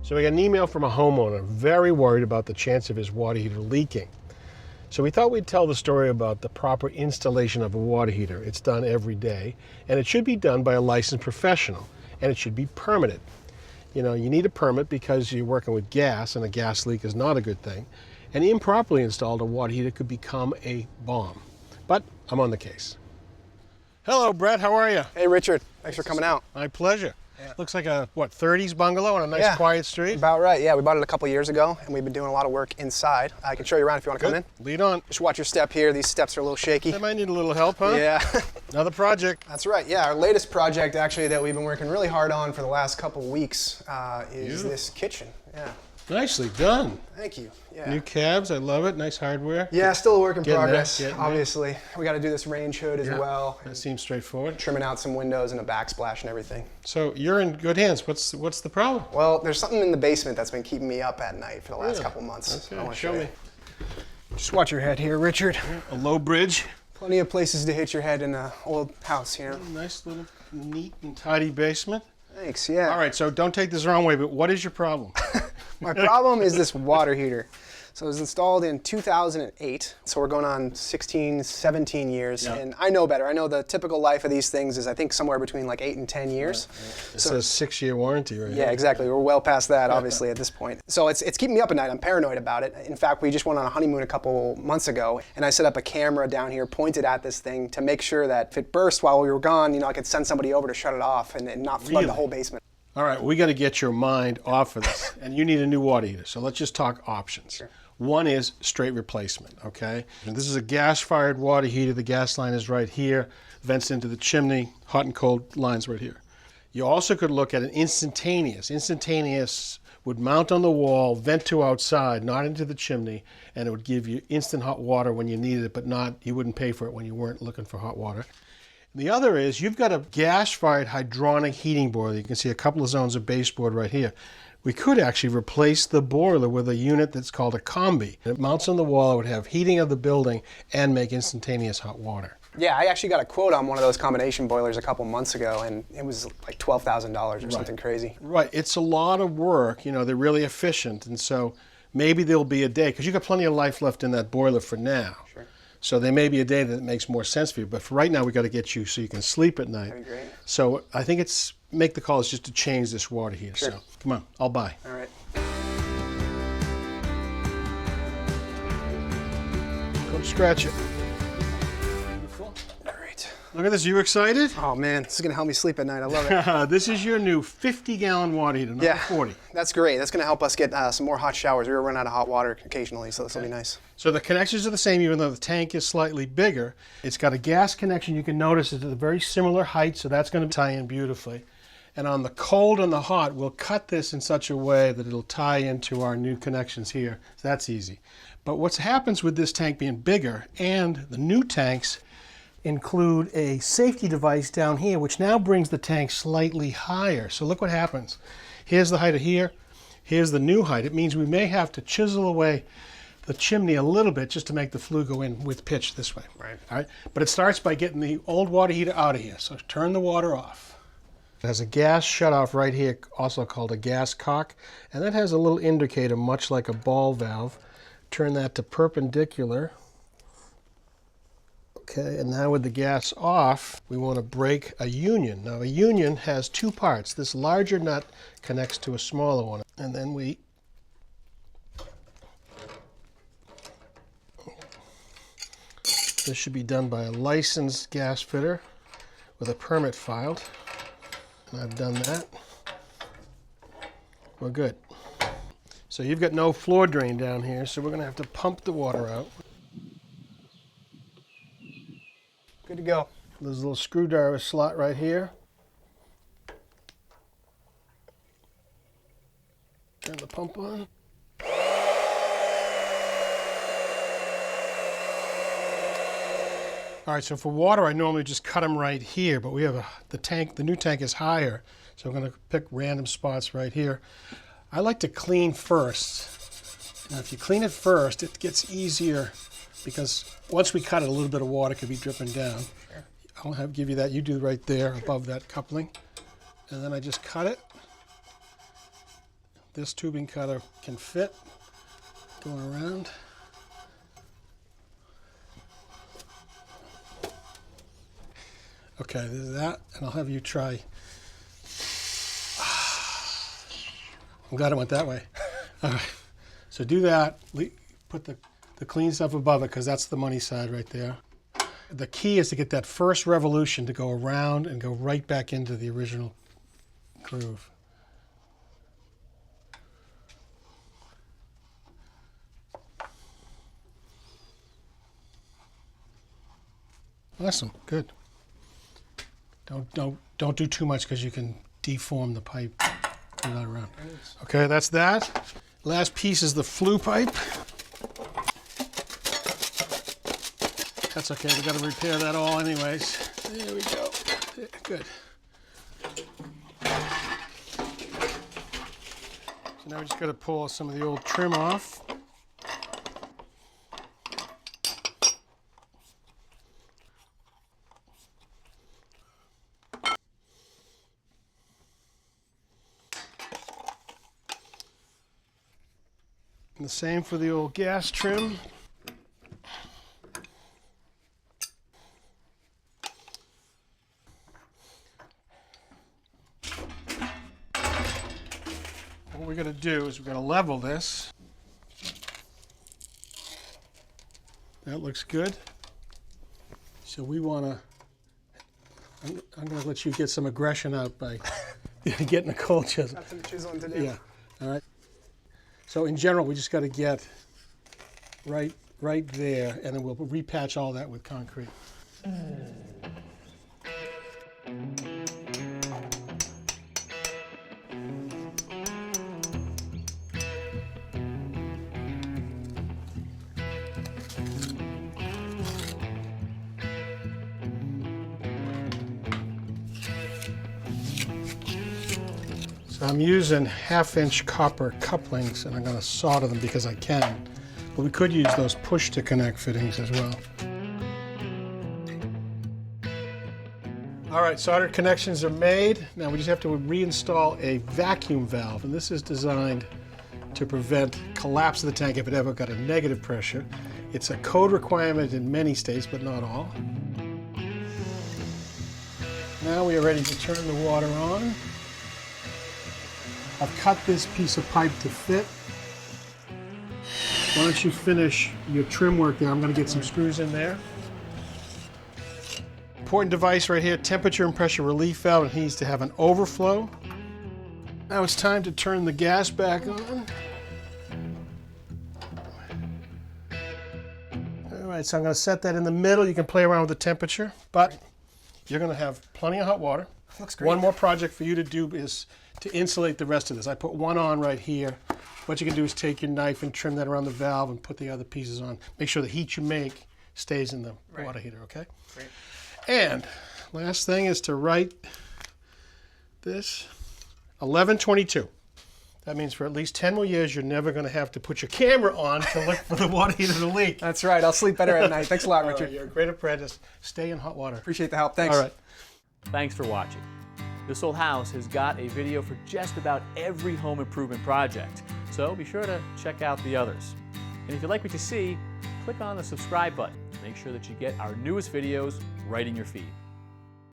So we got an email from a homeowner very worried about the chance of his water heater leaking. So we thought we'd tell the story about the proper installation of a water heater. It's done every day, and it should be done by a licensed professional, and it should be permitted. You know, you need a permit because you're working with gas, and a gas leak is not a good thing. And improperly installed, a water heater could become a bomb. But I'm on the case. Hello, Brett. How are you? Hey, Richard. Thanks for coming out. My pleasure. Yeah. Looks like a, 30s bungalow on a nice quiet street? About right, yeah. We bought it a couple years ago, and we've been doing a lot of work inside. I can show you around if you want to come in. Lead on. Just watch your step here. These steps are a little shaky. They might need a little help, huh? Yeah. Another project. That's right, yeah. Our latest project, actually, that we've been working really hard on for the last couple weeks is this kitchen. Yeah. Nicely done. Thank you. Yeah. New cabs, I love it. Nice hardware. Yeah, still a work in Getting progress, there, obviously. We got to do this range hood as well. That seems straightforward. Trimming out some windows and a backsplash and everything. So you're in good hands. What's the problem? Well, there's something in the basement that's been keeping me up at night for the last couple months. Okay, I want to show me. Just watch your head here, Richard. A low bridge. Plenty of places to hit your head in an old house, you know. Nice little neat and tidy basement. Thanks, yeah. All right, so don't take this the wrong way, but what is your problem? My problem is this water heater. So it was installed in 2008, so we're going on 16, 17 years, and I know better. I know the typical life of these things is, I think, somewhere between like 8 and 10 years. Right. It says 6-year warranty right here. Yeah, exactly. We're well past that, obviously, at this point. So it's keeping me up at night. I'm paranoid about it. In fact, we just went on a honeymoon a couple months ago, and I set up a camera down here pointed at this thing to make sure that if it burst while we were gone, you know, I could send somebody over to shut it off and not flood the whole basement. All right, we got to get your mind off of this, and you need a new water heater. So let's just talk options. Sure. One is straight replacement, okay? And this is a gas-fired water heater. The gas line is right here, vents into the chimney, hot and cold lines right here. You also could look at an instantaneous. Instantaneous would mount on the wall, vent to outside, not into the chimney, and it would give you instant hot water when you needed it, but not, you wouldn't pay for it when you weren't looking for hot water. The other is you've got a gas-fired hydronic heating boiler. You can see a couple of zones of baseboard right here. We could actually replace the boiler with a unit that's called a combi. It mounts on the wall, it would have heating of the building and make instantaneous hot water. Yeah, I actually got a quote on one of those combination boilers a couple months ago, and it was like $12,000 or something crazy. Right, it's a lot of work, you know, they're really efficient, and so maybe there'll be a day, because you've got plenty of life left in that boiler for now. Sure. So there may be a day that makes more sense for you, but for right now we got to get you so you can sleep at night. That'd be great. So I think make the call is just to change this water heater. Sure. So come on, I'll buy. All right. Come scratch it. Beautiful. All right. Look at this, you excited? Oh man, this is gonna help me sleep at night. I love it. This is your new 50-gallon water heater, not 40. That's great. That's gonna help us get some more hot showers. We were running out of hot water occasionally, so this will be nice. So the connections are the same, even though the tank is slightly bigger. It's got a gas connection. You can notice it's at a very similar height, so that's going to tie in beautifully. And on the cold and the hot, we'll cut this in such a way that it'll tie into our new connections here. So that's easy. But what happens with this tank being bigger, and the new tanks include a safety device down here, which now brings the tank slightly higher. So look what happens. Here's the height of here. Here's the new height. It means we may have to chisel away the chimney a little bit just to make the flue go in with pitch this way. Right. All right. But it starts by getting the old water heater out of here. So turn the water off. It has a gas shutoff right here, also called a gas cock, and that has a little indicator much like a ball valve. Turn that to perpendicular. Okay, and now with the gas off, we want to break a union. Now a union has two parts. This larger nut connects to a smaller one, and then this should be done by a licensed gas fitter with a permit filed. And I've done that. We're good. So you've got no floor drain down here, so we're going to have to pump the water out. Good to go. There's a little screwdriver slot right here. Turn the pump on. All right, so for water, I normally just cut them right here, but we have the new tank is higher, so I'm going to pick random spots right here. I like to clean first. Now, if you clean it first, it gets easier because once we cut it, a little bit of water could be dripping down. Sure. I'll give you that. You do right there above that coupling. And then I just cut it. this tubing cutter can fit going around. Okay, there's that, and I'll have you try. I'm glad it went that way. All right, so do that. Put the clean stuff above it because that's the money side right there. The key is to get that first revolution to go around and go right back into the original groove. Awesome, good. Don't do too much because you can deform the pipe. Move that around. Okay, that's that. Last piece is the flue pipe. That's okay, we got to repair that all anyways. There we go. Good. So now we just got to pull some of the old trim off. And the same for the old gas trim. What we're going to do is we're going to level this. That looks good. So we want to, I'm going to let you get some aggression out by getting a cold chisel. Got some chiseling to do. Yeah, all right. So in general, we just got to get right there, and then we'll repatch all that with concrete. So I'm using 1/2-inch copper couplings, and I'm going to solder them because I can. But we could use those push-to-connect fittings as well. All right, soldered connections are made. Now we just have to reinstall a vacuum valve, and this is designed to prevent collapse of the tank if it ever got a negative pressure. It's a code requirement in many states, but not all. Now we are ready to turn the water on. I've cut this piece of pipe to fit. Why don't you finish your trim work there? I'm going to get some screws in there. Important device right here, temperature and pressure relief valve. It needs to have an overflow. Now it's time to turn the gas back on. All right, so I'm going to set that in the middle. You can play around with the temperature, but you're going to have plenty of hot water. Looks great. One more project for you to do is to insulate the rest of this. I put one on right here. What you can do is take your knife and trim that around the valve and put the other pieces on. Make sure the heat you make stays in the water heater, okay? Great. And last thing is to write this 1122. That means for at least 10 more years, you're never going to have to put your camera on to look for the water heater to leak. That's right. I'll sleep better at night. Thanks a lot, Richard. Right, you're a great apprentice. Stay in hot water. Appreciate the help. Thanks. All right. Thanks for watching. This Old House has got a video for just about every home improvement project, so be sure to check out the others. And if you like what you see, click on the subscribe button to make sure that you get our newest videos right in your feed.